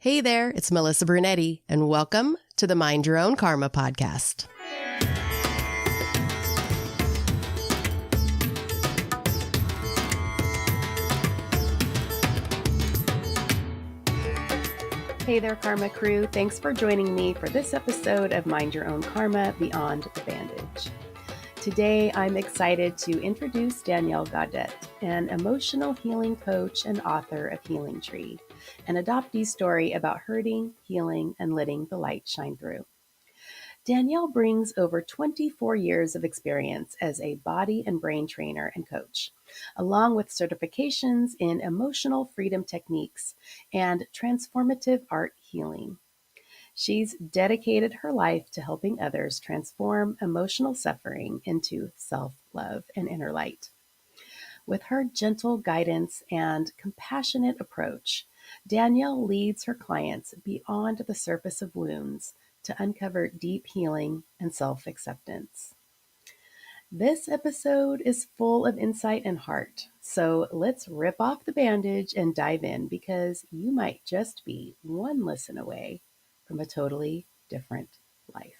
Hey there, it's Melissa Brunetti, and welcome to the Mind Your Own Karma podcast. Hey there, Karma crew. Thanks for joining me for this episode of Mind Your Own Karma Beyond the Bandage. Today, I'm excited to introduce Danielle Gaudette, an emotional healing coach and author of Healing Tree, an adoptee story about hurting, healing, and letting the light shine through. Danielle brings over 24 years of experience as a body and brain trainer and coach, along with certifications in emotional freedom techniques and transformative art healing. She's dedicated her life to helping others transform emotional suffering into self-love and inner light. With her gentle guidance and compassionate approach, Danielle leads her clients beyond the surface of wounds to uncover deep healing and self-acceptance. This episode is full of insight and heart, so let's rip off the bandage and dive in, because you might just be one listen away from a totally different life.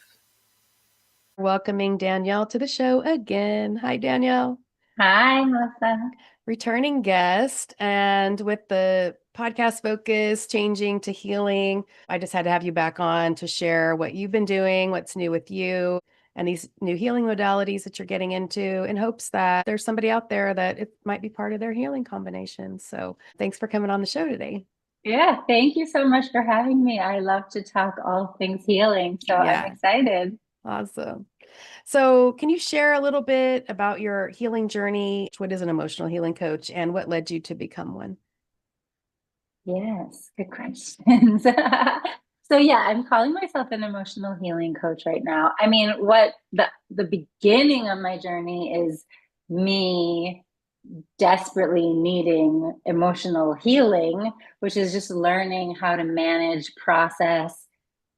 Welcoming Danielle to the show again. Hi, Danielle. Hi, Melissa. Returning guest, and with the podcast focus changing to healing, I just had to have you back on to share what you've been doing, what's new with you, and these new healing modalities that you're getting into, in hopes that there's somebody out there that it might be part of their healing combination. So thanks for coming on the show today. Yeah, thank you so much for having me. I love to talk all things healing, so I'm Yeah, excited. awesome. So can you share a little bit about your healing journey? What is an emotional healing coach, and what led you to become one? Yes, good questions. So yeah, I'm calling myself an emotional healing coach right now. I mean, what the beginning of my journey is me desperately needing emotional healing, which is just learning how to manage, process,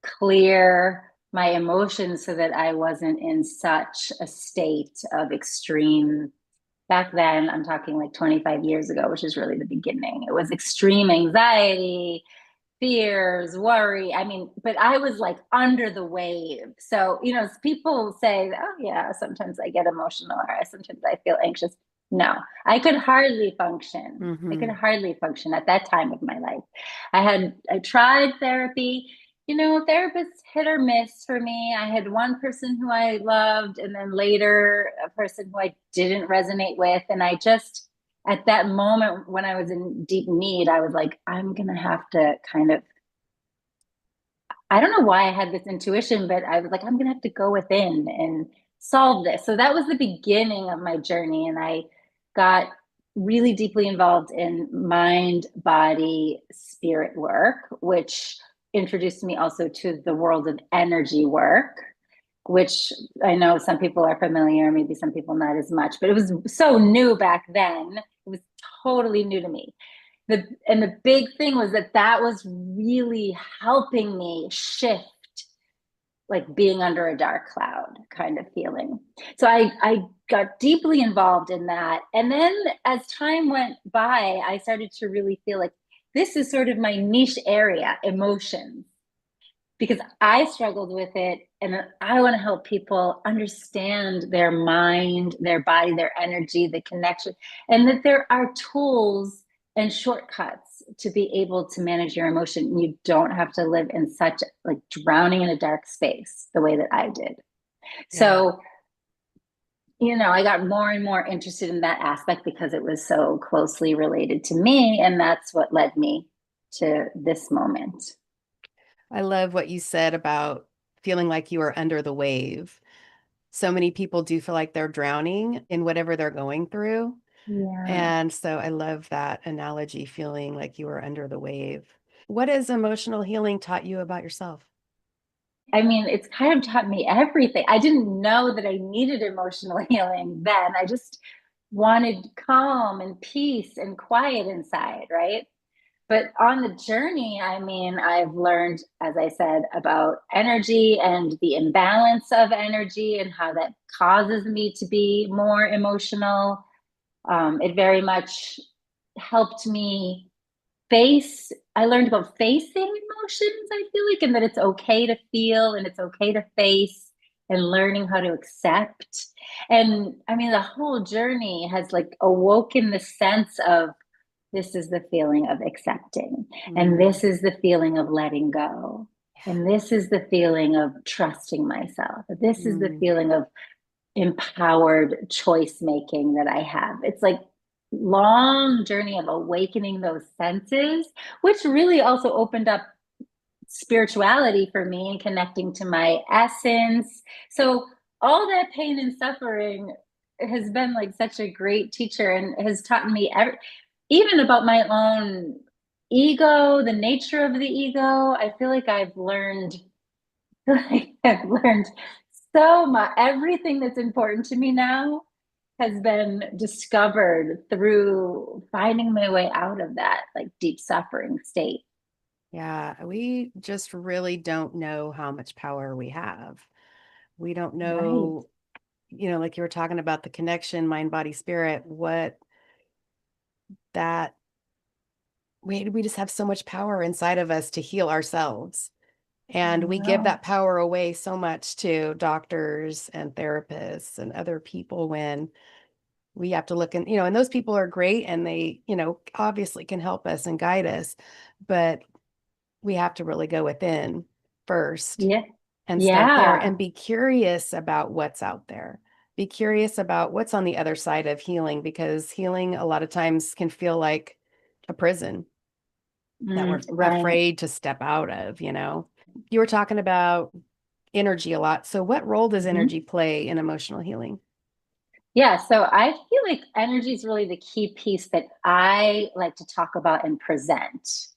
clear my emotions so that I wasn't in such a state of extreme. Back then, I'm talking like 25 years ago, which is really the beginning. It was extreme anxiety, fears, worry. I mean, but I was like under the wave. So, people say, oh, yeah, sometimes I get emotional or sometimes I feel anxious. No, I could hardly function. I could hardly function at that time of my life. I tried therapy. Therapists hit or miss for me. I had one person who I loved, and then later a person who I didn't resonate with. And I just, at that moment when I was in deep need, I was like, I'm going to have to kind of, I don't know why I had this intuition, but I was like, I'm going to have to go within and solve this. So that was the beginning of my journey. And I got really deeply involved in mind, body, spirit work, which introduced me also to the world of energy work, which I know some people are familiar, maybe some people not as much, but it was so new back then. It was totally new to me. The big thing was that was really helping me shift, like being under a dark cloud kind of feeling. So I got deeply involved in that. And then as time went by, I started to really feel like this is sort of my niche area, emotions, because I struggled with it. And I want to help people understand their mind, their body, their energy, the connection, and that there are tools and shortcuts to be able to manage your emotion. You don't have to live in such like drowning in a dark space the way that I did. So, I got more and more interested in that aspect because it was so closely related to me. And that's what led me to this moment. I love what you said about feeling like you are under the wave. So many people do feel like they're drowning in whatever they're going through. Yeah. And so I love that analogy, feeling like you are under the wave. What has emotional healing taught you about yourself? I mean, it's kind of taught me everything. I didn't know that I needed emotional healing then. I just wanted calm and peace and quiet inside, right? But on the journey, I mean, I've learned, as I said, about energy and the imbalance of energy and how that causes me to be more emotional. It very much helped me I learned about facing emotions, I feel like, and that it's okay to feel and it's okay to face and learning how to accept. And I mean, the whole journey has like awoken the sense of this is the feeling of accepting, and Mm, this is the feeling of letting go. And this is the feeling of trusting myself. This is the mm, feeling of empowered choice making that I have. It's like long journey of awakening those senses, which really also opened up spirituality for me and connecting to my essence. So all that pain and suffering has been like such a great teacher and has taught me even about my own ego, the nature of the ego. I feel like I've learned like I've learned so much. Everything that's important to me now has been discovered through finding my way out of that like deep suffering state. yeah, we just really don't know how much power we have. We don't Right. know, like you were talking about the connection, mind, body, spirit, what that we just have so much power inside of us to heal ourselves. I And we give know. that power away so much to doctors and therapists and other people when we have to look and those people are great and they, obviously can help us and guide us, but we have to really go within first Yeah. and start there Yeah. and be curious about what's out there. Be curious about what's on the other side of healing because healing a lot of times can feel like a prison that we're Right. afraid to step out of. You were talking about energy a lot. So, what role does Mhm. energy play in emotional healing? Yeah, so I feel like energy is really the key piece that I like to talk about and present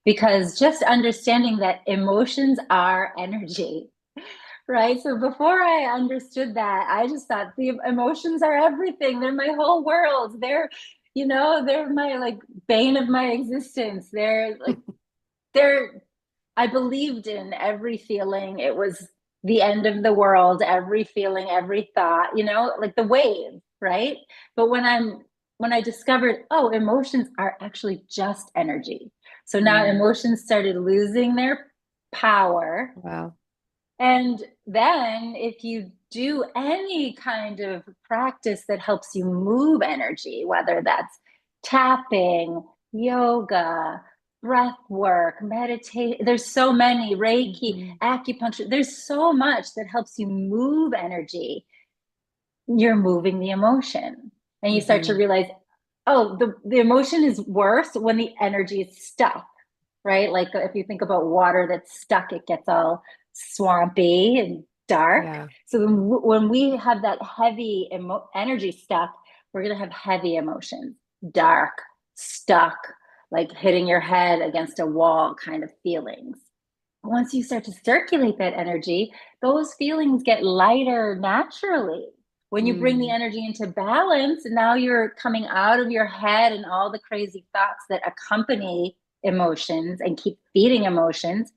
because just understanding that emotions are energy, right? So before I understood that, I just thought the emotions are everything. They're my whole world. They're my like bane of my existence. They're I believed in every feeling. It was the end of the world, every feeling, every thought, like the wave, right? But when I discovered, oh, emotions are actually just energy. So now Mm, emotions started losing their power. wow. And then if you do any kind of practice that helps you move energy, whether that's tapping, yoga, breath work, meditate, there's so many, Reiki, Mhm. acupuncture, there's so much that helps you move energy. You're moving the emotion. And you start to Mhm. realize, oh, the emotion is worse when the energy is stuck, right? Like if you think about water that's stuck, it gets all swampy and dark. Yeah. So when we have that heavy energy stuck, we're going to have heavy emotions, dark, stuck, like hitting your head against a wall kind of feelings. Once you start to circulate that energy, those feelings get lighter naturally. When you bring the Mm, energy into balance, now you're coming out of your head and all the crazy thoughts that accompany emotions and keep feeding emotions.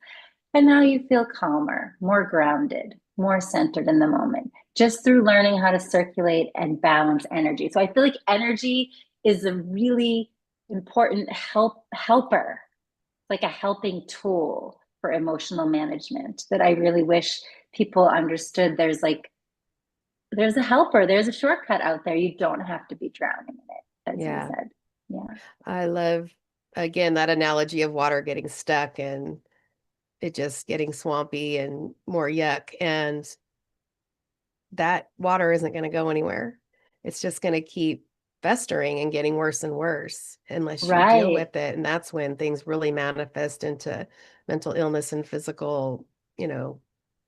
And now you feel calmer, more grounded, more centered in the moment, just through learning how to circulate and balance energy. So I feel like energy is a really important helper, like a helping tool for emotional management that I really wish people understood. There's a helper, there's a shortcut out there. You don't have to be drowning in it, as you yeah. said. Yeah. I love, again, that analogy of water getting stuck and it just getting swampy and more yuck. And that water isn't going to go anywhere. It's just going to keep festering and getting worse and worse unless you deal Right. with it. And that's when things really manifest into mental illness and you know,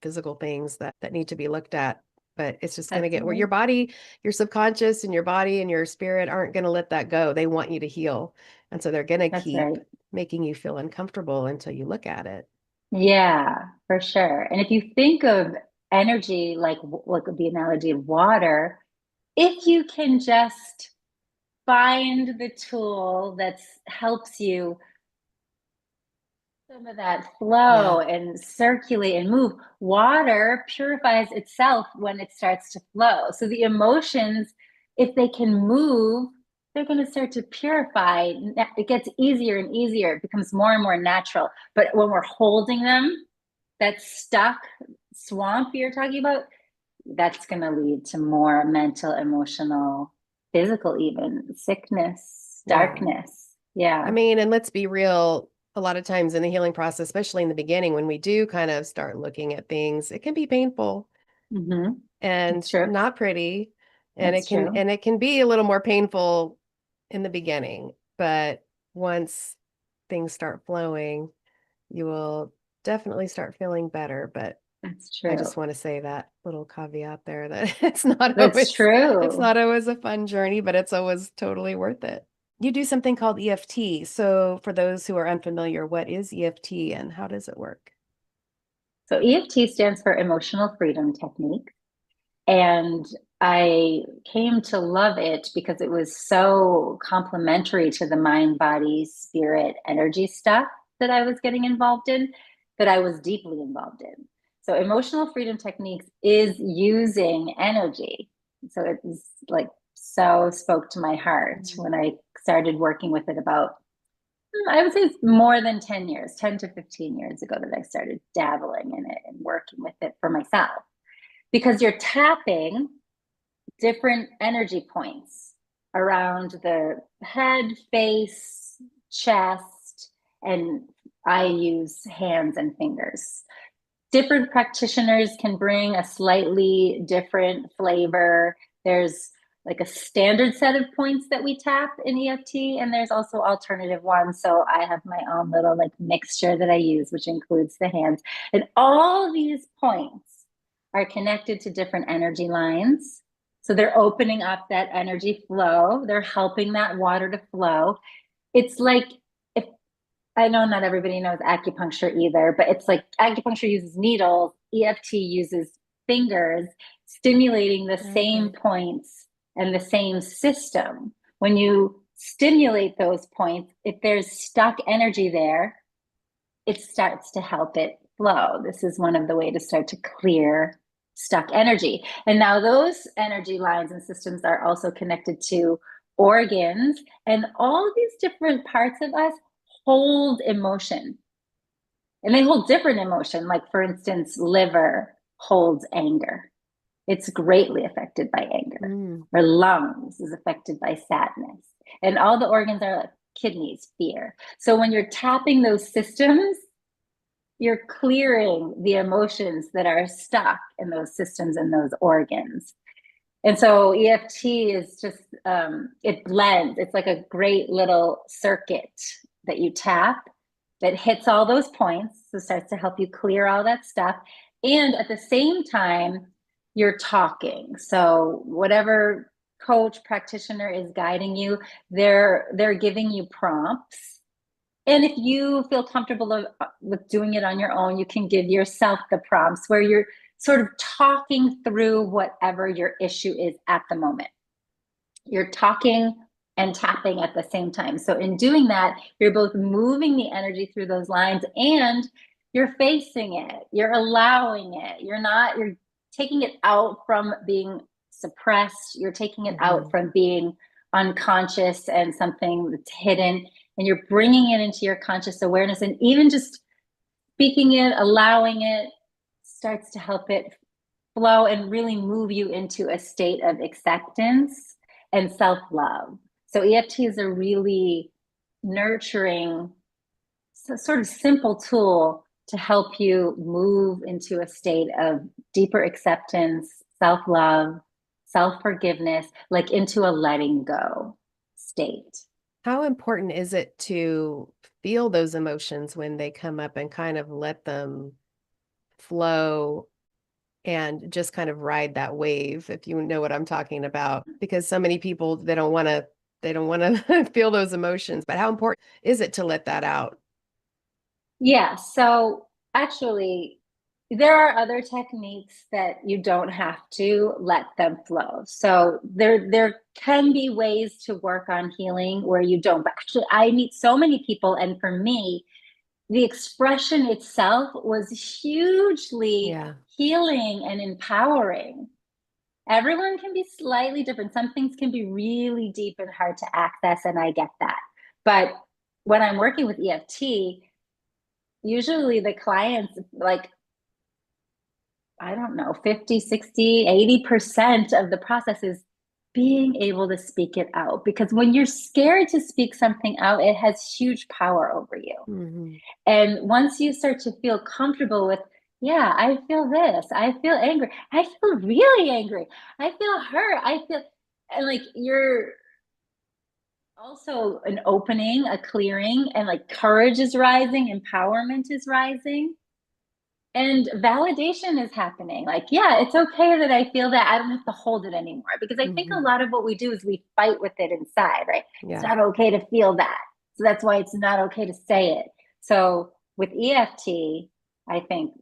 physical things that need to be looked at. But it's just going to That's get where your right. body, your subconscious and your body and your spirit aren't going to let that go. They want you to heal. And so they're going to That's keep right. making you feel uncomfortable until you look at it. Yeah, for sure. And if you think of energy like the analogy of water, if you can just find the tool that helps you some of that Yeah. flow and circulate and move. Water purifies itself when it starts to flow. So the emotions, if they can move, they're going to start to purify. It gets easier and easier. It becomes more and more natural. But when we're holding them, that stuck swamp you're talking about, that's going to lead to more mental, emotional, physical, even sickness, Yeah. darkness. I Yeah. mean, and let's be real, a lot of times in the healing process, especially in the beginning, when we do kind of start looking at things, it can be painful Mm-hmm. and It's true. not pretty. And It's true. it can be a little more painful in the beginning, but once things start flowing, you will definitely start feeling better. But That's I true. just want to say that little caveat there that That's it's true. not always a fun journey, but it's always totally worth it. You do something called EFT. So for those who are unfamiliar, what is EFT and how does it work? So EFT stands for Emotional Freedom Technique. And I came to love it because it was so complementary to the mind, body, spirit, energy stuff that I was getting involved in, that I was deeply involved in. So, emotional freedom techniques is using energy. So, it was like so spoke to my heart when I started working with it about, I would say it's more than 10 years, 10 to 15 years ago that I started dabbling in it and working with it for myself because you're tapping different energy points around the head, face, chest, and I use hands and fingers. Different practitioners can bring a slightly different flavor. There's like a standard set of points that we tap in EFT, and there's also alternative ones. So I have my own little like mixture that I use, which includes the hands. And all these points are connected to different energy lines. So they're opening up that energy flow. They're helping that water to flow. It's like if I know not everybody knows acupuncture either, but it's like acupuncture uses needles, EFT uses fingers, stimulating the same Okay. points and the same system. When you stimulate those points, if there's stuck energy there, it starts to help it flow. This is one of the ways to start to clear stuck energy. And now those energy lines and systems are also connected to organs, and all of these different parts of us hold emotion. And they hold different emotion. Like, for instance, liver holds anger. It's greatly affected by anger. Mm. Our lungs is affected by sadness. And all the organs are like kidneys, fear. So when you're tapping those systems, you're clearing the emotions that are stuck in those systems and those organs. And so EFT is just, it blends. It's like a great little circuit that you tap that hits all those points. So starts to help you clear all that stuff. And at the same time, you're talking. So whatever coach practitioner is guiding you, they're giving you prompts. And if you feel comfortable with doing it on your own, you can give yourself the prompts where you're sort of talking through whatever your issue is at the moment. You're talking and tapping at the same time. So in doing that, you're both moving the energy through those lines and you're facing it. You're allowing it. You're taking it out from being suppressed. You're taking it out Mhm. from being unconscious and something that's hidden. And you're bringing it into your conscious awareness. And even just speaking it, allowing it starts to help it flow and really move you into a state of acceptance and self love. So, EFT is a really nurturing, sort of simple tool to help you move into a state of deeper acceptance, self love, self forgiveness, like into a letting go state. How important is it to feel those emotions when they come up and kind of let them flow and just kind of ride that wave, if you know what I'm talking about? Because so many people, they don't want to feel those emotions, but how important is it to let that out? Yeah, so actually, there are other techniques that you don't have to let them flow. So there can be ways to work on healing where you don't. But actually, I meet so many people, and for me, the expression itself was hugely Yeah. healing and empowering. Everyone can be slightly different. Some things can be really deep and hard to access, and I get that. But when I'm working with EFT, usually the clients, like, I don't know, 50, 60, 80% of the process is being able to speak it out. Because when you're scared to speak something out, it has huge power over you. Mm-hmm. And once you start to feel comfortable with, yeah, I feel this, I feel angry, I feel really angry, I feel hurt, I feel, and like you're also an opening, a clearing, and like courage is rising, empowerment is rising. And validation is happening. Like, yeah, it's okay that I feel that. I don't have to hold it anymore. Because I think a Mm-hmm. lot of what we do is we fight with it inside, right? It's Yeah. not okay to feel that. So that's why it's not okay to say it. So with EFT, I think,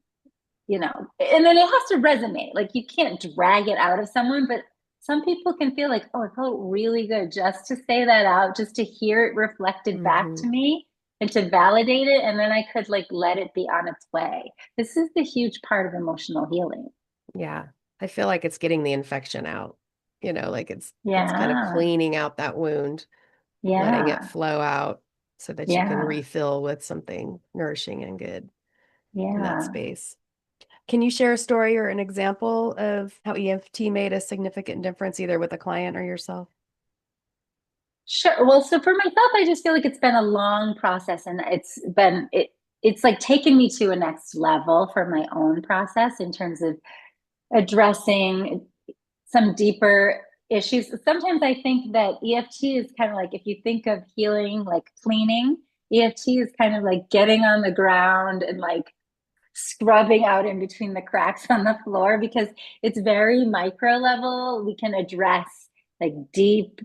and then it has to resonate. Like you can't drag it out of someone, but some people can feel like, oh, it felt really good just to say that out, just to hear it reflected back Mm-hmm. to me and to validate it. And then I could like let it be on its way. This is the huge part of emotional healing. Yeah. I feel like it's getting the infection out, like it's kind of Yeah. cleaning out that wound, letting it Yeah. flow out so that you can Yeah. refill with something nourishing and good in that Yeah. space. Can you share a story or an example of how EFT made a significant difference either with a client or yourself? Sure. Well, so for myself, I just feel like it's been a long process and it's like taken me to a next level for my own process in terms of addressing some deeper issues. Sometimes I think that EFT is kind of like if you think of healing like cleaning, EFT is kind of like getting on the ground and like scrubbing out in between the cracks on the floor because it's very micro level. We can address like deep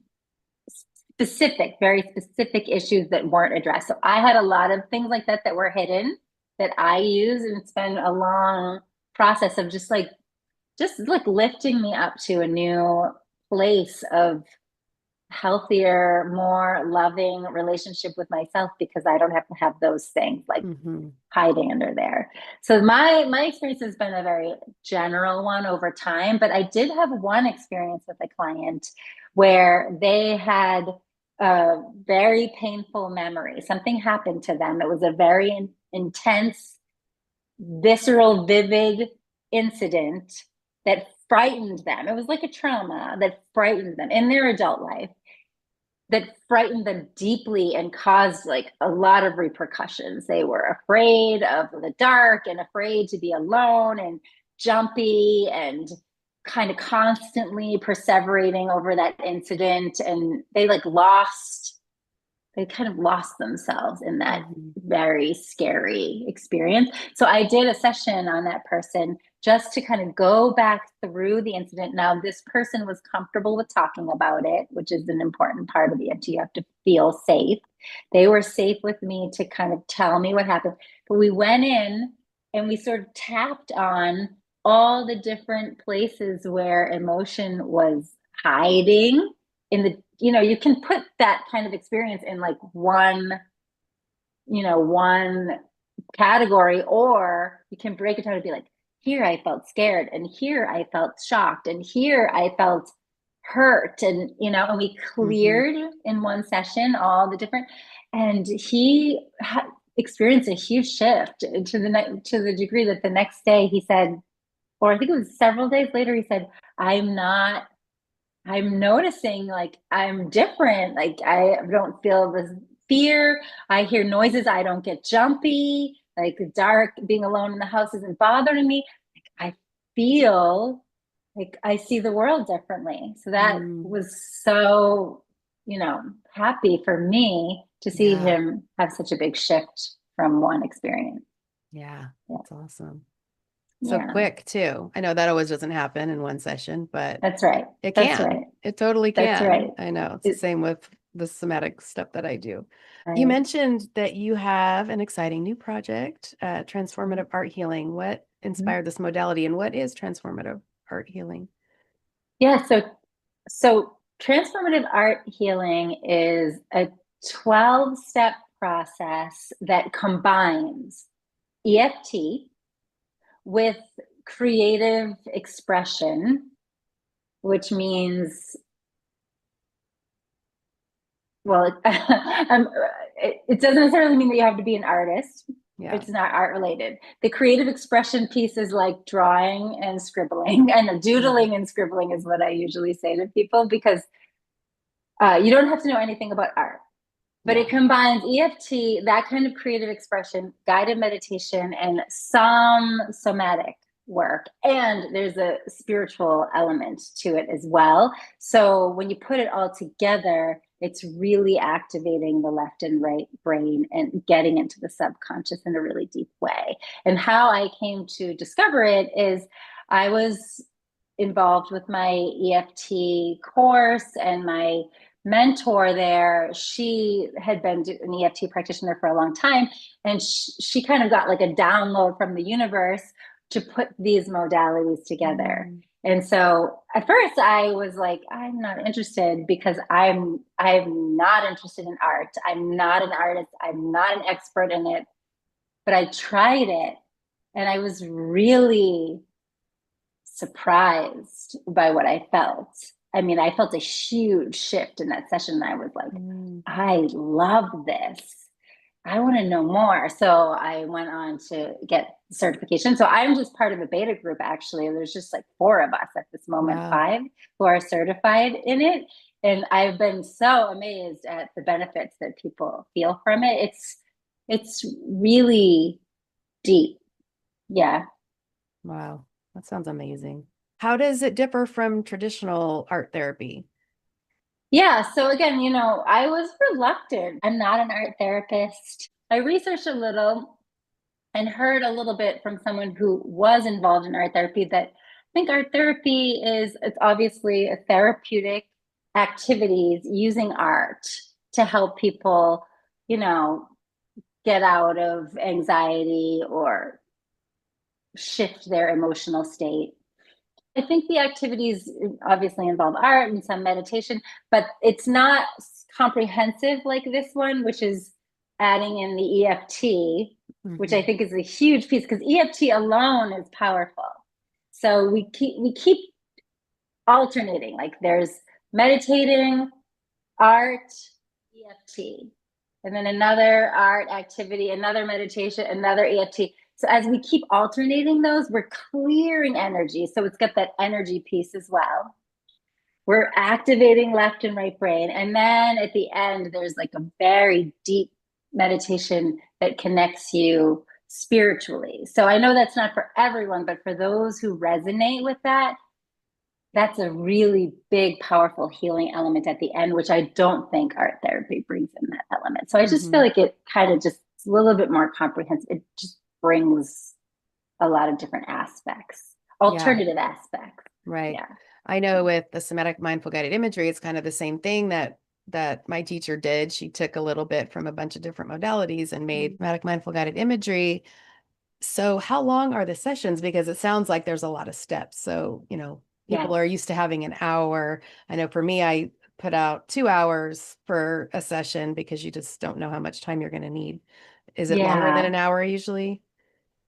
very specific issues that weren't addressed. So I had a lot of things like that were hidden that I use, and it's been a long process of just like lifting me up to a new place of healthier, more loving relationship with myself because I don't have to have those things like Mm-hmm. hiding under there. So my experience has been a very general one over time, but I did have one experience with a client where they had a very painful memory. Something happened to them. It was a very intense, visceral, vivid incident that frightened them. It was like a trauma that frightened them in their adult life, that frightened them deeply and caused like a lot of repercussions. They were afraid of the dark and afraid to be alone and jumpy and kind of constantly perseverating over that incident. And they kind of lost themselves in that Mm-hmm. very scary experience. So I did a session on that person just to kind of go back through the incident. Now, this person was comfortable with talking about it, which is an important part of the EFT. You have to feel safe. They were safe with me to kind of tell me what happened. But we went in and we sort of tapped on all the different places where emotion was hiding in the you can put that kind of experience in like one category, or you can break it down and be like, here I felt scared, and here I felt shocked, and here I felt hurt, and we Mm-hmm. cleared in one session all the different, and he experienced a huge shift to the degree that the next day he said, or I think it was several days later, he said, I'm noticing like I'm different. Like I don't feel this fear. I hear noises. I don't get jumpy. Like the dark, being alone in the house isn't bothering me. Like, I feel like I see the world differently. So that Mm. was so, happy for me to see Yeah. him have such a big shift from one experience. Yeah. Yeah. That's awesome. So Yeah. quick too. I know that always doesn't happen in one session, but That's right. it That's can. right. It totally That's right. can. I know. It's the It, same with the somatic stuff that I do. You right. mentioned that you have an exciting new project, Transformative Art Healing. What Mhm. inspired this modality and what is Transformative Art Healing? Yeah, so transformative art healing is a 12-step process that combines EFT with creative expression which means, well, it doesn't necessarily mean that you have to be an artist. Yeah. It's not art related. The creative expression piece is like drawing and scribbling, and Mhm. doodling and scribbling is what I usually say to people, because you don't have to know anything about art, but Yeah. it combines EFT, that kind of creative expression, guided meditation, and some somatic work. And there's a spiritual element to it as well. So when you put it all together, it's really activating the left and right brain and getting into the subconscious in a really deep way. And how I came to discover it is I was involved with my EFT course, and my mentor there, she had been an EFT practitioner for a long time, and she kind of got like a download from the universe to put these modalities together. Mm. And so at first I was like, I'm not interested, because I'm not interested in art. I'm not an artist. I'm not an expert in it. But I tried it, and I was really surprised by what I felt. I mean, I felt a huge shift in that session. I was like, Mm. I love this. I want to know more. So I went on to get certification. So I'm just part of a beta group, actually. There's just like 4 of us at this moment, Wow. 5 who are certified in it. And I've been so amazed at the benefits that people feel from it. It's really deep. Yeah. Wow. That sounds amazing. How does it differ from traditional art therapy? Yeah. So again, I was reluctant. I'm not an art therapist. I researched a little and heard a little bit from someone who was involved in art therapy that I think art therapy it's obviously a therapeutic activities using art to help people, you know, get out of anxiety or shift their emotional state. I think the activities obviously involve art and some meditation, but it's not comprehensive like this one, which is adding in the EFT, which I Hmm. think is a huge piece, because EFT alone is powerful. So we keep alternating. Like there's meditating, art, EFT, and then another art activity, another meditation, another EFT. So as we keep alternating those, we're clearing energy. So it's got that energy piece as well. We're activating left and right brain. And then at the end, there's like a very deep meditation that connects you spiritually. So I know that's not for everyone, but for those who resonate with that, that's a really big, powerful healing element at the end, which I don't think art therapy brings in that element. So I just feel Hmm. like it kind of just a little bit more comprehensive. It just brings a lot of different aspects, Yeah, alternative aspects. right. Yeah. I know with the somatic mindful guided imagery, it's kind of the same thing that my teacher did. She took a little bit from a bunch of different modalities and made somatic mindful guided imagery. So how long are the sessions? Because it sounds like there's a lot of steps. So, people Yes. are used to having an hour. I know for me, I put out 2 hours for a session because you just don't know how much time you're going to need. Is it longer than Yeah. an hour usually?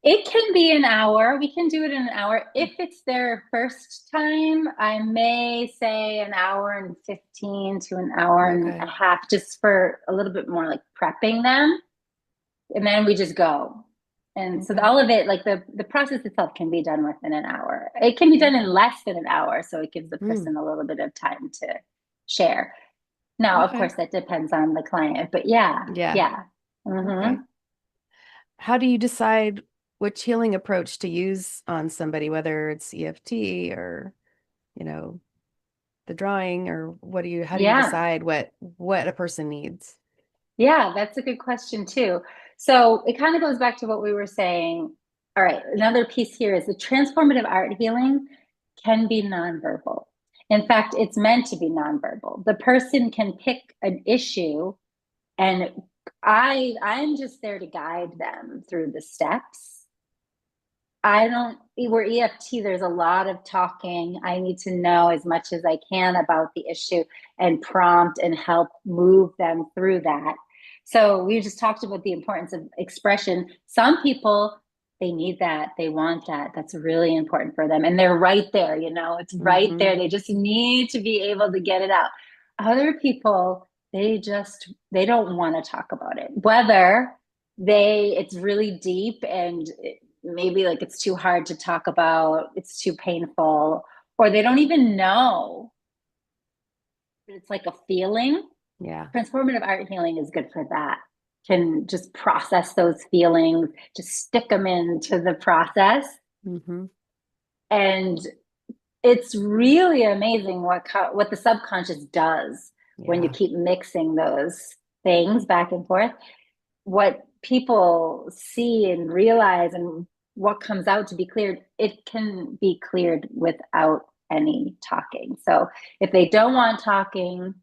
It can be an hour. We can do it in an hour. If it's their first time, I may say an hour and 15 to an hour and a Okay. half, just for a little bit more like prepping them. And then we just go. And so Okay. all of it, like the process itself, can be done within an hour. It can be done in Okay. less than an hour, so it gives the Mm, person a little bit of time to share. Now, of okay. course, that depends on the client, but yeah, Yeah. yeah. Okay. Hmm. How do you decide which healing approach to use on somebody, whether it's EFT or, you know, the drawing, or how do you Yeah, decide what a person needs? yeah, that's a good question too. So it kind of goes back to what we were saying. All right, another piece here is the transformative art healing can be nonverbal. In fact, it's meant to be nonverbal. The person can pick an issue, and I'm just there to guide them through the steps. I don't, we're EFT, there's a lot of talking. I need to know as much as I can about the issue and prompt and help move them through that. So we just talked about the importance of expression. Some people they need that, they want that. That's really important for them. And they're right there, it's right Mm-hmm. there. They just need to be able to get it out. Other people, they don't want to talk about it. Whether it's really deep and maybe like it's too hard to talk about, it's too painful, or they don't even know that it's like a feeling. Yeah. Transformative art healing is good for that. Can just process those feelings, just stick them into the process. Mm-hmm. And it's really amazing what the subconscious does when you Yeah. keep mixing those things back and forth. What people see and realize and what comes out to be cleared, it can be cleared without any talking. So if they don't want talking,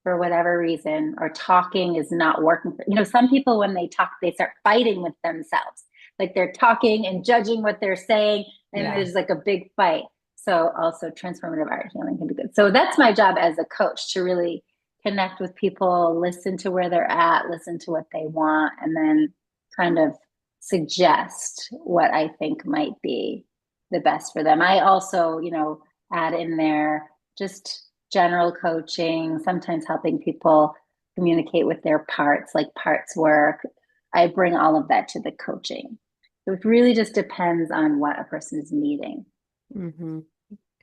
for whatever reason, or talking is not working some people, when they talk, they start fighting with themselves, like they're talking and judging what they're saying, and Yeah. there's like a big fight. So also transformative art healing can be good. So that's my job as a coach, to really connect with people, listen to where they're at, listen to what they want, and then kind of suggest what I think might be the best for them. I also, add in there just general coaching, sometimes helping people communicate with their parts, like parts work. I bring all of that to the coaching. So it really just depends on what a person is needing. Mm-hmm.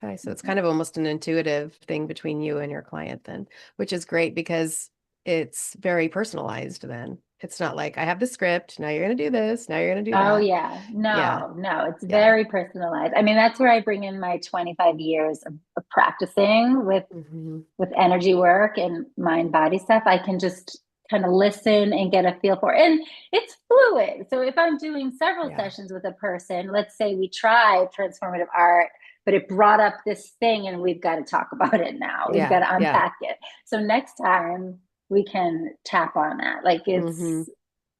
Okay, so it's kind of almost an intuitive thing between you and your client then, which is great because it's very personalized then. It's not like I have the script, now you're going to do this, now you're going to do Oh that. yeah, Yeah. no, it's Yeah. very personalized. I mean, that's where I bring in my 25 years of practicing Mm-hmm. with energy work and mind body stuff. I can just kind of listen and get a feel for it. And it's fluid. So if I'm doing several Yeah. sessions with a person, let's say we try transformative art, but it brought up this thing and we've got to talk about it now. We've got Yeah. to Yeah. unpack it. So next time we can tap on that. Like Mm-hmm.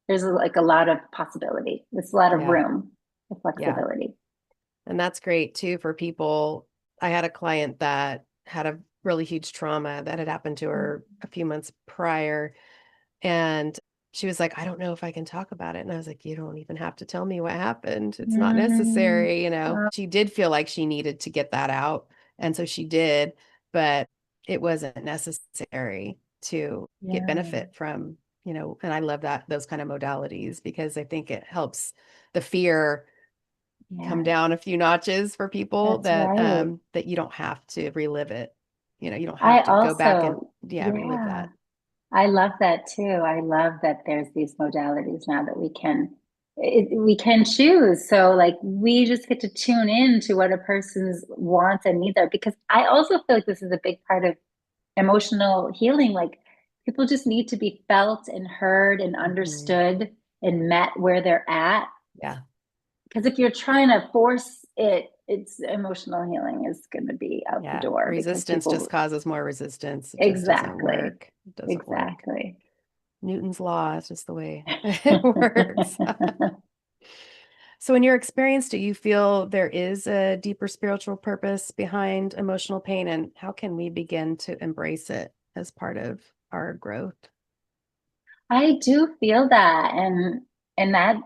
there's like a lot of possibility. There's a lot of Yeah. room for Yeah. flexibility. And that's great too for people. I had a client that had a really huge trauma that had happened to her a few months prior. And she was like, I don't know if I can talk about it. And I was like, you don't even have to tell me what happened. It's not Mm, necessary. She did feel like she needed to get that out. And so she did, but it wasn't necessary to get yeah, benefit from, and I love those kind of modalities because I think it helps the fear come yeah, down a few notches for people that's right. that you don't have to relive it. You don't I have to go back and also, relive yeah, that. I love that too. I love that there's these modalities now that we can choose. So like we just get to tune in to what a person's wants and needs are, because I also feel like this is a big part of emotional healing. Like people just need to be felt and heard and Hmm. understood and met where they're at. Yeah. Because if you're trying to force it, it's emotional healing is going to be out the Yeah. door because Resistance just people, causes more resistance. It just doesn't exactly, work. It doesn't work. exactly. Newton's law is just the way it works. So, in your experience, do you feel there is a deeper spiritual purpose behind emotional pain, and how can we begin to embrace it as part of our growth? I do feel that, and that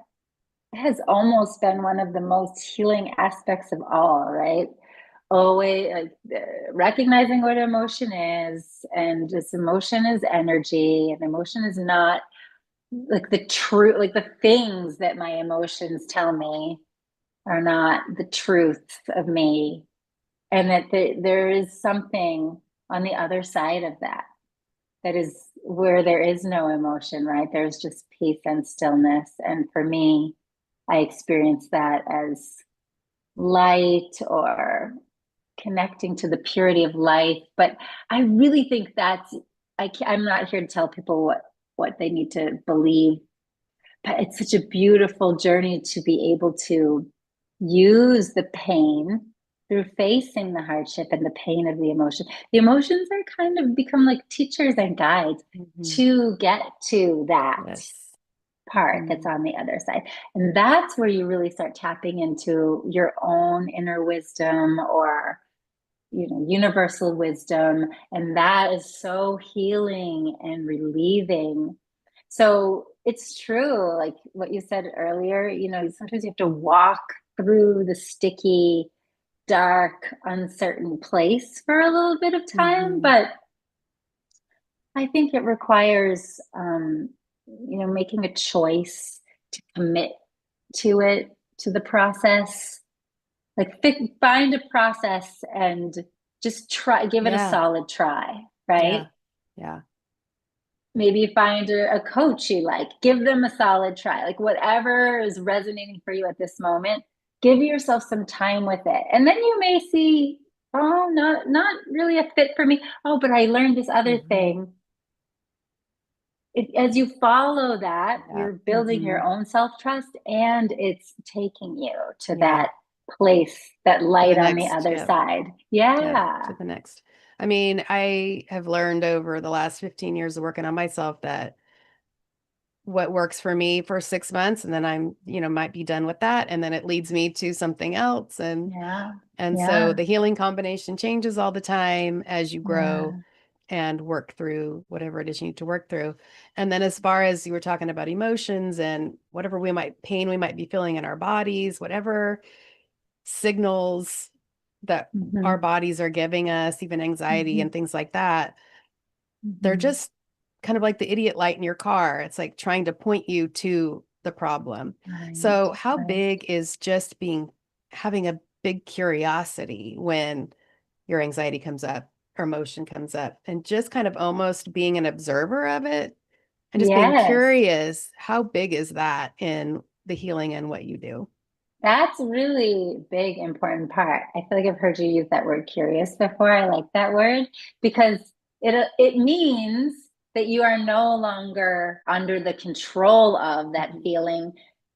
has almost been one of the most healing aspects of all, right? Always like recognizing what emotion is, and this emotion is energy, and emotion is not like the truth, like the things that my emotions tell me are not the truth of me, and that there is something on the other side of that, that is where there is no emotion, right? There's just peace and stillness. And for me, I experience that as light, or connecting to the purity of life. But I really think I'm not here to tell people what they need to believe, but it's such a beautiful journey to be able to use the pain through facing the hardship and the pain of the emotion. The emotions are kind of become like teachers and guides Hmm. to get to that Yes. part that's Hmm. on the other side. And that's where you really start tapping into your own inner wisdom, or universal wisdom, and that is so healing and relieving. So it's true. Like what you said earlier, sometimes you have to walk through the sticky, dark, uncertain place for a little bit of time. Hmm. But I think it requires, making a choice to commit to it, to the process. Like find a process and just try, give it a Yeah. solid try, right? Yeah. Yeah. Maybe find a coach you like, give them a solid try, like whatever is resonating for you at this moment, give yourself some time with it. And then you may see, oh, not really a fit for me. Oh, but I learned this other Hmm. thing. As you follow that, Yeah. you're building Hmm. your own self-trust and it's taking you to Yeah. that place, that To the light on the next. other Yep. side. Yeah. Yeah. To the next. I mean, I have learned over the last 15 years of working on myself that what works for me for 6 months and then might be done with that. And then it leads me to something else. Yeah. And so Yeah. the healing combination changes all the time as you grow Yeah. and work through whatever it is you need to work through. And then as far as you were talking about emotions and whatever pain we might be feeling in our bodies, whatever signals that our Mm-hmm. bodies are giving us, even anxiety Mm-hmm. and things like that, they're Mm-hmm. just kind of like the idiot light in your car. It's like trying to point you to the problem. Right. So how Right. big is just having a big curiosity when your anxiety comes up or emotion comes up and just kind of almost being an observer of it and just being Yes. curious, how big is that in the healing and what you do? That's really big, important part. I feel like I've heard you use that word curious before. I like that word because it means that you are no longer under the control of that Mhm. feeling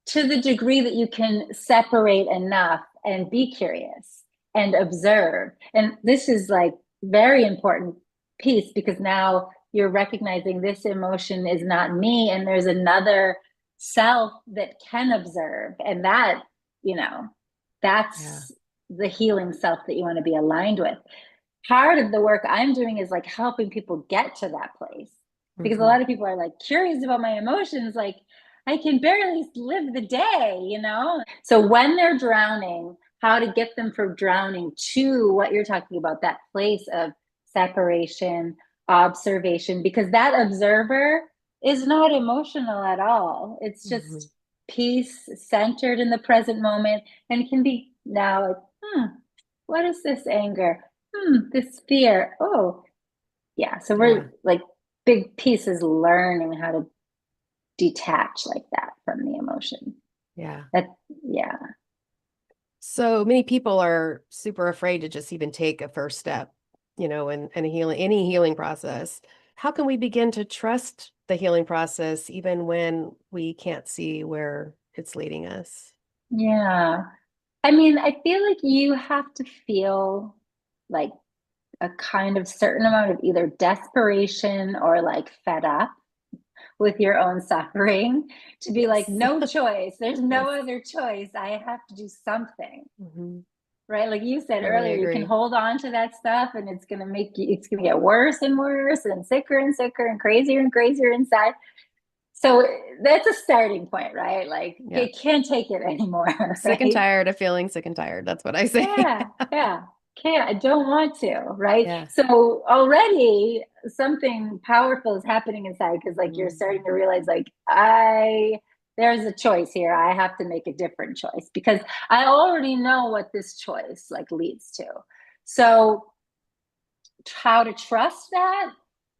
to the degree that you can separate enough and be curious and observe. And this is like very important piece because now you're recognizing this emotion is not me and there's another self that can observe, and you know, Yeah. that's the healing self that you want to be aligned with. Part of the work I'm doing is like helping people get to that place because a Hmm. lot of people are like curious about my emotions. Like, I can barely live the day. So when they're drowning, how to get them from drowning to what you're talking about, that place of separation, observation, because that observer is not emotional at all. It's Hmm. just peace centered in the present moment and can be now like, what is this anger? This fear. Oh, yeah. So Yeah. we're like big pieces learning how to detach like that from the emotion. Yeah. That, yeah. So many people are super afraid to just even take a first step, in any healing process. How can we begin to trust the healing process even when we can't see where it's leading us? Yeah. I mean, I feel like you have to feel like a kind of certain amount of either desperation or like fed up with your own suffering to be like, Yes. no choice. There's no Yes. other choice. I have to do something. Hmm. Right? Like you said Totally earlier, you can agree. hold on to that stuff and it's going to get worse and worse and sicker and crazier inside. So that's a starting point, right? Like Yeah. you can't take it I'm anymore, sick and right? tired of feeling sick and tired. That's what I say. Yeah, yeah. Can't, I don't want to, right? Yeah. So already something powerful is happening inside because like you're starting Mhm. to realize like there's a choice here. I have to make a different choice because I already know what this choice like leads to. So how to trust that?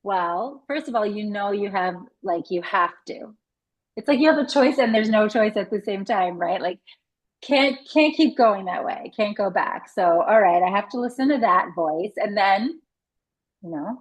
Well, first of all, you have to. It's like you have a choice and there's no choice at the same time, right? Like can't keep going that way. Can't go back. So, all right, I have to listen to that voice and then,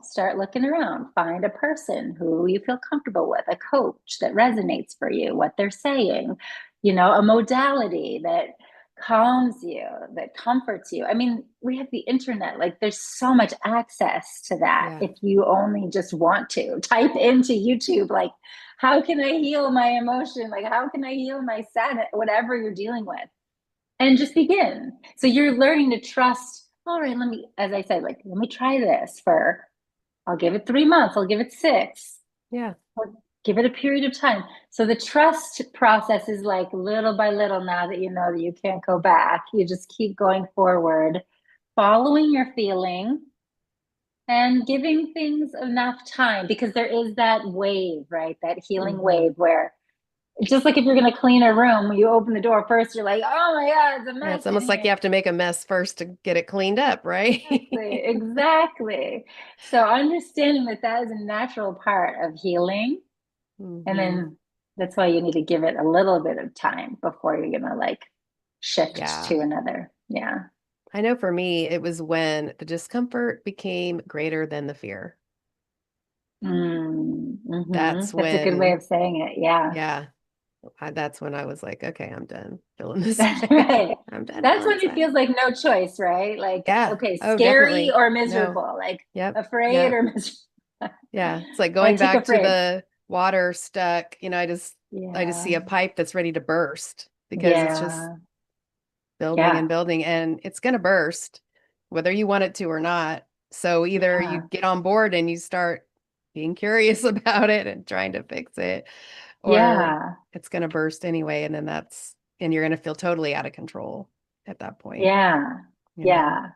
start looking around. Find a person who you feel comfortable with, a coach that resonates for you, what they're saying, a modality that calms you, that comforts you. I mean, we have the internet. Like there's so much access to that Yeah. if you only just want to. Type into YouTube like how can I heal my emotion? Like how can I heal my sadness, whatever you're dealing with? And just begin. So you're learning to trust. All right, as I said, like, let me try this I'll give it 3 months, I'll give it 6. Yeah. give it a period of time. So the trust process is like little by little, now that you know that you can't go back, you just keep going forward, following your feeling and giving things enough time, because there is that wave, right? That healing Mm-hmm. wave where just like if you're going to clean a room, when you open the door first, you're like, oh my God, it's a Yeah, mess it's in almost like here. you have to make a mess first to get it cleaned up, right? Exactly, exactly. So understanding that that is a natural part of healing. And Hmm. then that's why you need to give it a little bit of time before you're going to like shift Yeah. to another. Yeah. I know for me, it was when the discomfort became greater than the fear. That's That's a good way when, of saying it. Yeah. yeah, that's when I was like, okay, I'm done feeling this That's way. right. I'm done That's feeling when this it way. feels like no choice, right? Like, Yeah. okay, Oh, scary definitely. or No. miserable, like Yep. afraid Yep. or miserable. Yeah. It's like I going took back to afraid. the water stuck. I just Yeah. see a pipe that's ready to burst because it's just Yeah. building and Yeah. building and it's going to burst whether you want it to or not. So either you Yeah. get on board and you start being curious about it and trying to fix it, or Yeah. it's going to burst anyway. And you're going to feel totally out of control at that point, Yeah. you know? Yeah.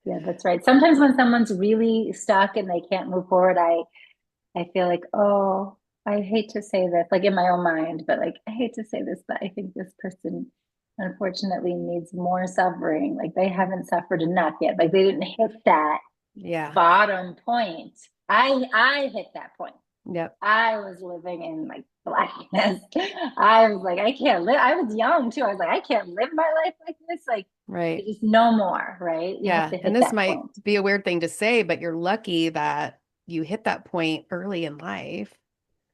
Yeah, that's right. Sometimes when someone's really stuck and they can't move forward, I feel like, oh, I hate to say this, like in my own mind, but like I hate to say this, but I think this person unfortunately needs more suffering. Like they haven't suffered enough yet. Like they didn't hit that Yeah. bottom point. I hit that point. Yep. I was living in like blackness. I was like, I can't live. I was young too. I was like, I can't live my life like this. Like, Right. just no more, right? You have Yeah. to And hit this that might point. be a weird thing to say, but you're lucky that you hit that point early in life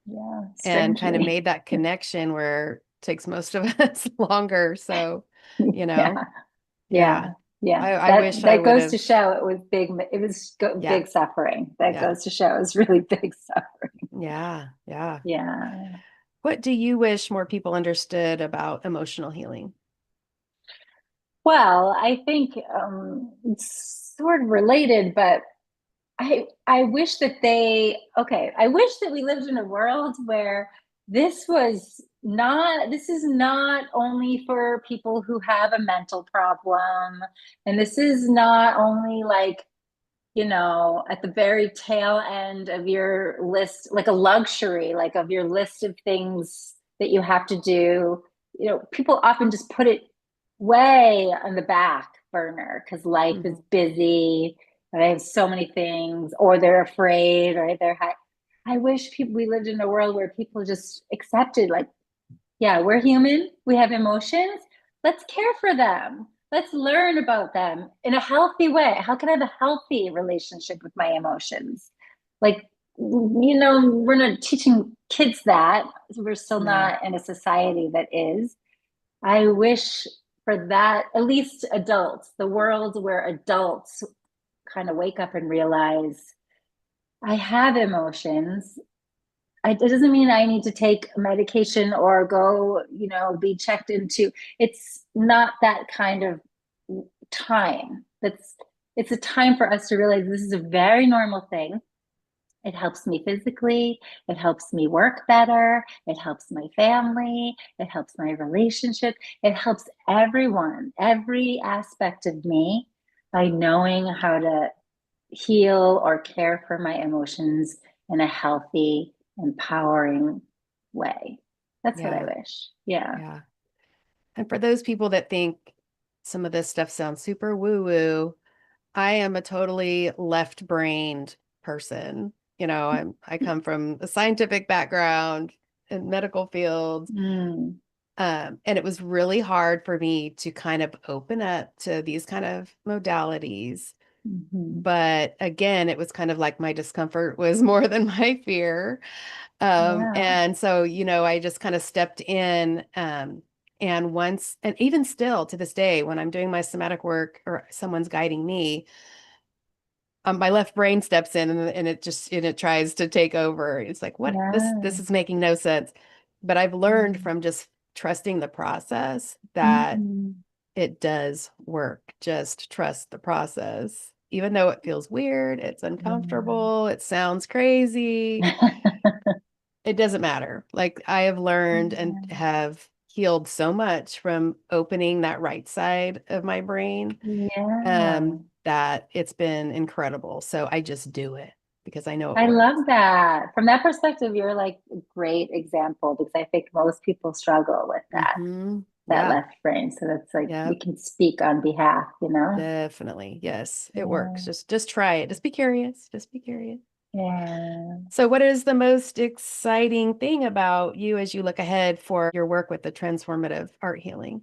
Yeah, and kind of strangely. made that connection where it takes most of us longer. So, you know, Yeah, yeah. yeah, yeah. I That wish I that would goes to have. show it was big. It was Yeah. big suffering. That Yeah. goes to show it was really big suffering. Yeah. Yeah. Yeah. What do you wish more people understood about emotional healing? Well, I think it's sort of related, but I wish that I wish that we lived in a world where this is not only for people who have a mental problem, and this is not only like, at the very tail end of your list, like a luxury, like of your list of things that you have to do. People often just put it way on the back burner because life is Hmm. busy and they have so many things, or they're afraid, or I wish we lived in a world where people just accepted, like, yeah, we're human. We have emotions. Let's care for them. Let's learn about them in a healthy way. How can I have a healthy relationship with my emotions? Like, we're not teaching kids that. We're still No. not in a society that is. I wish for that, at least adults, the world where adults kind of wake up and realize I have emotions. It doesn't mean I need to take medication or go, be checked into. It's not that kind of time. It's a time for us to realize this is a very normal thing. It helps me physically, it helps me work better, it helps my family, it helps my relationship, it helps everyone, every aspect of me by knowing how to heal or care for my emotions in a healthy, empowering way. That's what I Yeah. wish. Yeah. Yeah. And for those people that think some of this stuff sounds super woo-woo, I am a totally left-brained person. I come from a scientific background in medical field. Mm, And it was really hard for me to kind of open up to these kind of modalities. hmm. But again, it was kind of like my discomfort was more than my fear. Yeah. And so, I just kind of stepped in. And even still to this day, when I'm doing my somatic work or someone's guiding me, my left brain steps in and it tries to take over. It's like, what? This Yeah. is making no sense. But I've learned Mm, from just trusting the process that mm. it does work. Just trust the process. Even though it feels weird, it's uncomfortable, it sounds crazy, it doesn't matter. Like I have learned and Yeah. have healed so much from opening that right side of my brain, Yeah. that it's been incredible. So I just do it because I know it I works. love that. From that perspective, you're like a great example because I think most people struggle with that Yeah. left brain. So that's like we Yep. can speak on behalf, you know? Definitely. Yes, it works. Yeah. Just try it. Just be curious. Just be curious. Yeah. So what is the most exciting thing about you as you look ahead for your work with the transformative art healing?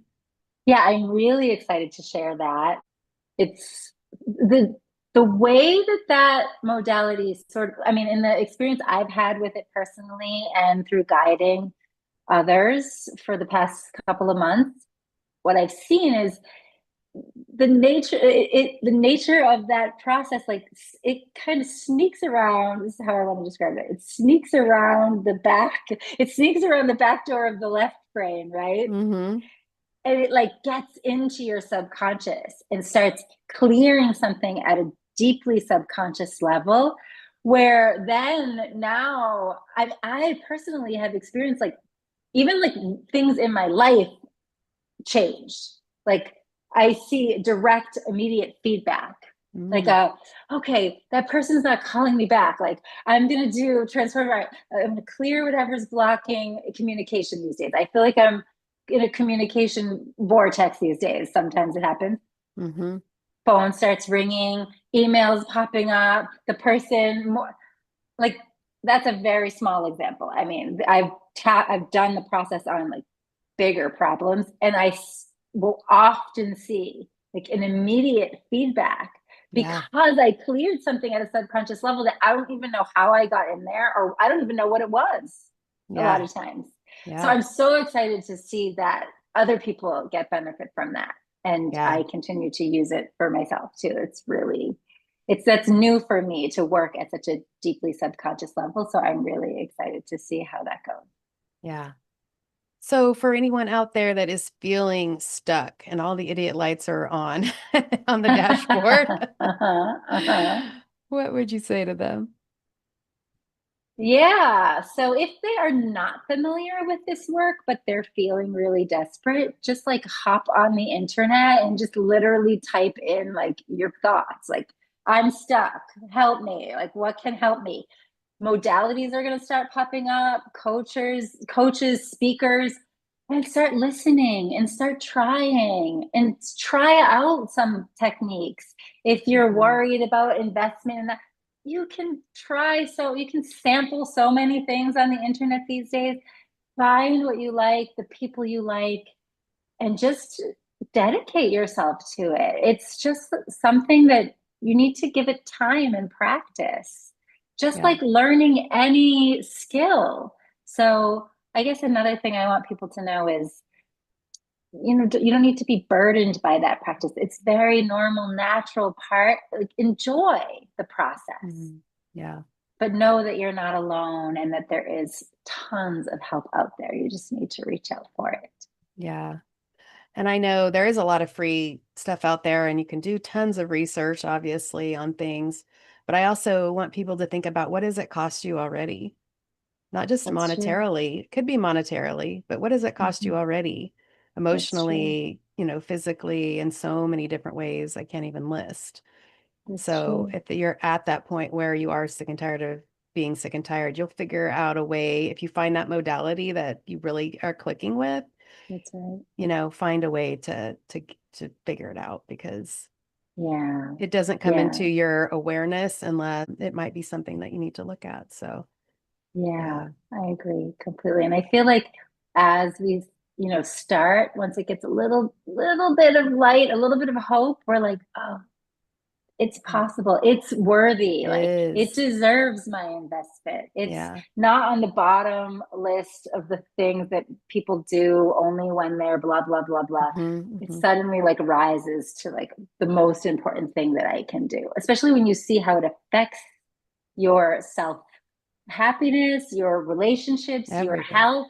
Yeah, I'm really excited to share that. It's the way that that modality sort of, I mean, in the experience I've had with it personally and through guiding others for the past couple of months, what I've seen is the nature of that process, like it kind of sneaks around. This is how I want to describe it. It sneaks around the back. It sneaks around the back door of the left brain, right? Mm-hmm. And it like gets into your subconscious and starts clearing something at a deeply subconscious level, where then now I personally have experienced like even like things in my life changed. Like I see direct, immediate feedback. Like, Mm. okay, that person's not calling me back. Like, I'm gonna do transform. I'm gonna clear whatever's blocking communication these days. I feel like I'm in a communication vortex these days. Sometimes it happens. Mm-hmm. Phone starts ringing, emails popping up. The person more like that's a very small example. I mean, I've done the process on like bigger problems. And will often see like an immediate feedback Yeah. because I cleared something at a subconscious level that I don't even know how I got in there, or I don't even know what it was a lot Yeah. of times. So Yeah. I'm so excited to see that other people get benefit from that. And Yeah. I continue to use it for myself too. It's really, that's new for me to work at such a deeply subconscious level. So I'm really excited to see how that goes. Yeah. So for anyone out there that is feeling stuck and all the idiot lights are on on the dashboard, Uh-huh, uh-huh. what would you say to them? Yeah. So if they are not familiar with this work, but they're feeling really desperate, just like hop on the internet and just literally type in like your thoughts, like, I'm stuck, help me. Like, what can help me? Modalities are going to start popping up, coaches, speakers, and start listening and start trying and try out some techniques. If you're Mhm. worried about investment in that, you can you can sample so many things on the internet these days. Find what you like, the people you like, and just dedicate yourself to it. It's just something that you need to give it time and practice, just Yeah. like learning any skill. So, I guess another thing I want people to know is, you don't need to be burdened by that practice. It's very normal, natural part. Like, enjoy the process, Mhm. Yeah. but know that you're not alone and that there is tons of help out there. You just need to reach out for it. Yeah. And I know there is a lot of free stuff out there and you can do tons of research, obviously, on things. But I also want people to think about what does it cost you already? Not just That's true. monetarily, it could be monetarily, but what does it cost Mm-hmm. you already? That's true. Emotionally, physically, in so many different ways I can't even list. That's So true. if you're at that point where you are sick and tired of being sick and tired, you'll figure out a way. If you find that modality that you really are clicking with, That's right. find a way to figure it out because Yeah. it doesn't come into Yeah. your awareness unless it might be something that you need to look at. So, Yeah. yeah. I agree completely. And I feel like as we, start, once it gets a little bit of light, a little bit of hope, we're like, oh, it's Yeah. possible. It's worthy. It Like, it is. deserves my investment. It's Yeah. not on the bottom list of the things that people do only when they're blah, blah, blah, blah. Hmm. It Hmm. suddenly like rises to like the most important thing that I can do, especially when you see how it affects your self happiness, your relationships, your Everything. health.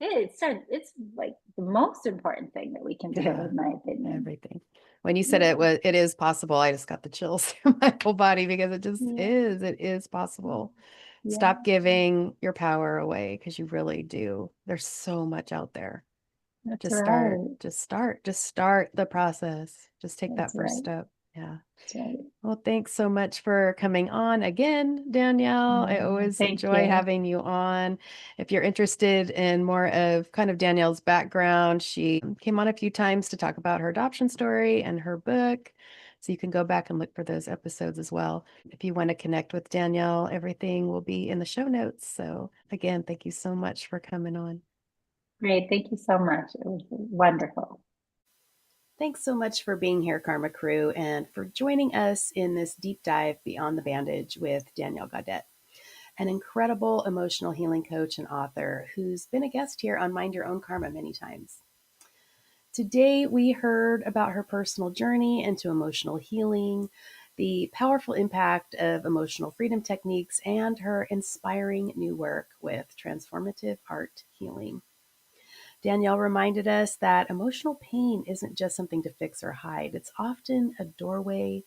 It's like the most important thing that we can do, Yeah. in my opinion. Everything. When you said Yeah. it is possible, I just got the chills through my whole body because it just Yeah. is. It is possible. Stop giving your power away, because you really do. There's so much out there. That's Just right. start the process. Just take that That's first right. step. Yeah. That's right. Well, thanks so much for coming on again, Danielle. I always Thank enjoy you. having you on. If you're interested in more of kind of Danielle's background, she came on a few times to talk about her adoption story and her book. So you can go back and look for those episodes as well. If you want to connect with Danielle, everything will be in the show notes. So again, thank you so much for coming on. Great. Thank you so much. It was wonderful. Thanks so much for being here, Karma Crew, and for joining us in this deep dive beyond the bandage with Danielle Gaudette, an incredible emotional healing coach and author who's been a guest here on Mind Your Own Karma many times. Today, we heard about her personal journey into emotional healing, the powerful impact of emotional freedom techniques, and her inspiring new work with Transformative Art Healing. Danielle reminded us that emotional pain isn't just something to fix or hide, it's often a doorway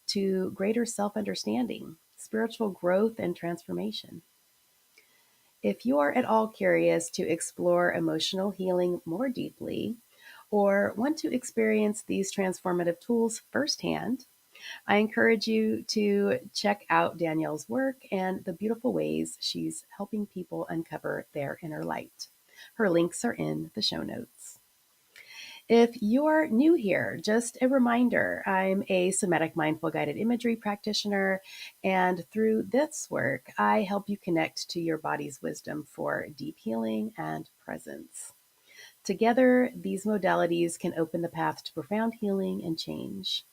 to greater self understanding, spiritual growth, and transformation. If you're at all curious to explore emotional healing more deeply, or want to experience these transformative tools firsthand, I encourage you to check out Danielle's work and the beautiful ways she's helping people uncover their inner light. Her links are in the show notes. If you're new here, just a reminder, I'm a somatic mindful guided imagery practitioner, and through this work, I help you connect to your body's wisdom for deep healing and presence. Together, these modalities can open the path to profound healing and change.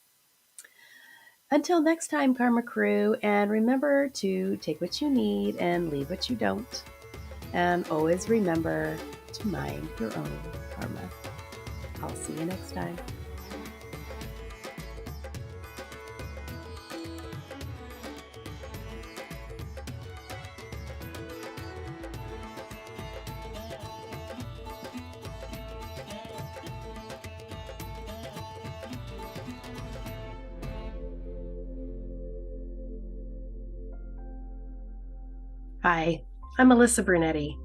Until next time, Karma Crew, and remember to take what you need and leave what you don't. And always remember to mind your own karma. I'll see you next time. Hi, I'm Melissa Brunetti,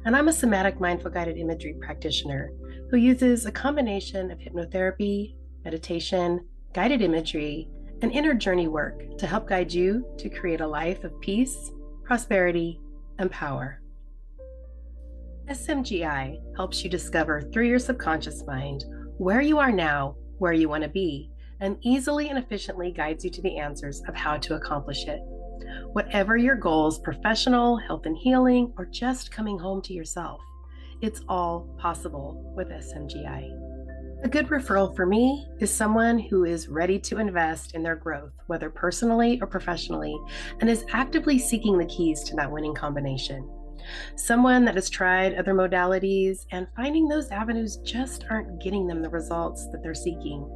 and I'm a somatic mindful guided imagery practitioner who uses a combination of hypnotherapy, meditation, guided imagery, and inner journey work to help guide you to create a life of peace, prosperity, and power. SMGI helps you discover through your subconscious mind where you are now, where you want to be, and easily and efficiently guides you to the answers of how to accomplish it. Whatever your goals, professional, health and healing, or just coming home to yourself, it's all possible with SMGI. A good referral for me is someone who is ready to invest in their growth, whether personally or professionally, and is actively seeking the keys to that winning combination. Someone that has tried other modalities and finding those avenues just aren't getting them the results that they're seeking.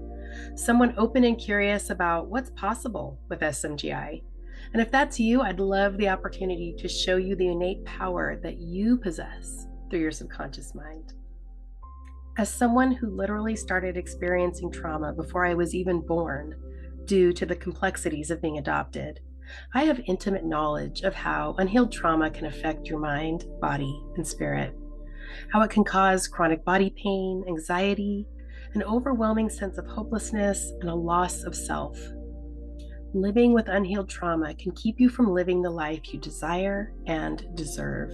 Someone open and curious about what's possible with SMGI. And if that's you, I'd love the opportunity to show you the innate power that you possess through your subconscious mind. As someone who literally started experiencing trauma before I was even born, due to the complexities of being adopted, I have intimate knowledge of how unhealed trauma can affect your mind, body, and spirit, how it can cause chronic body pain, anxiety, an overwhelming sense of hopelessness, and a loss of self. Living with unhealed trauma can keep you from living the life you desire and deserve.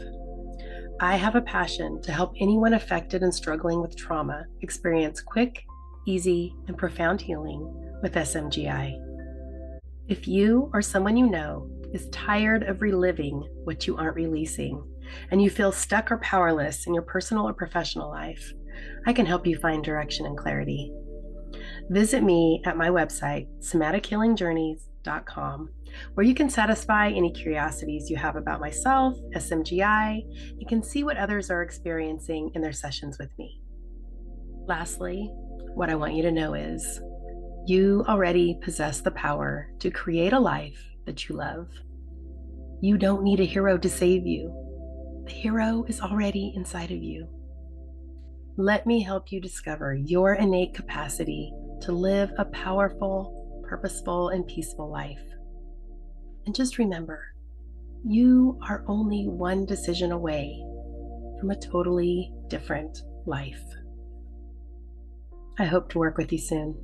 I have a passion to help anyone affected and struggling with trauma experience quick, easy, and profound healing with SMGI. If you or someone you know is tired of reliving what you aren't releasing, and you feel stuck or powerless in your personal or professional life, I can help you find direction and clarity. Visit me at my website, somatichealingjourneys.com, where you can satisfy any curiosities you have about myself, SMGI, and can see what others are experiencing in their sessions with me. Lastly, what I want you to know is you already possess the power to create a life that you love. You don't need a hero to save you. The hero is already inside of you. Let me help you discover your innate capacity to live a powerful, purposeful, and peaceful life. And just remember, you are only one decision away from a totally different life. I hope to work with you soon.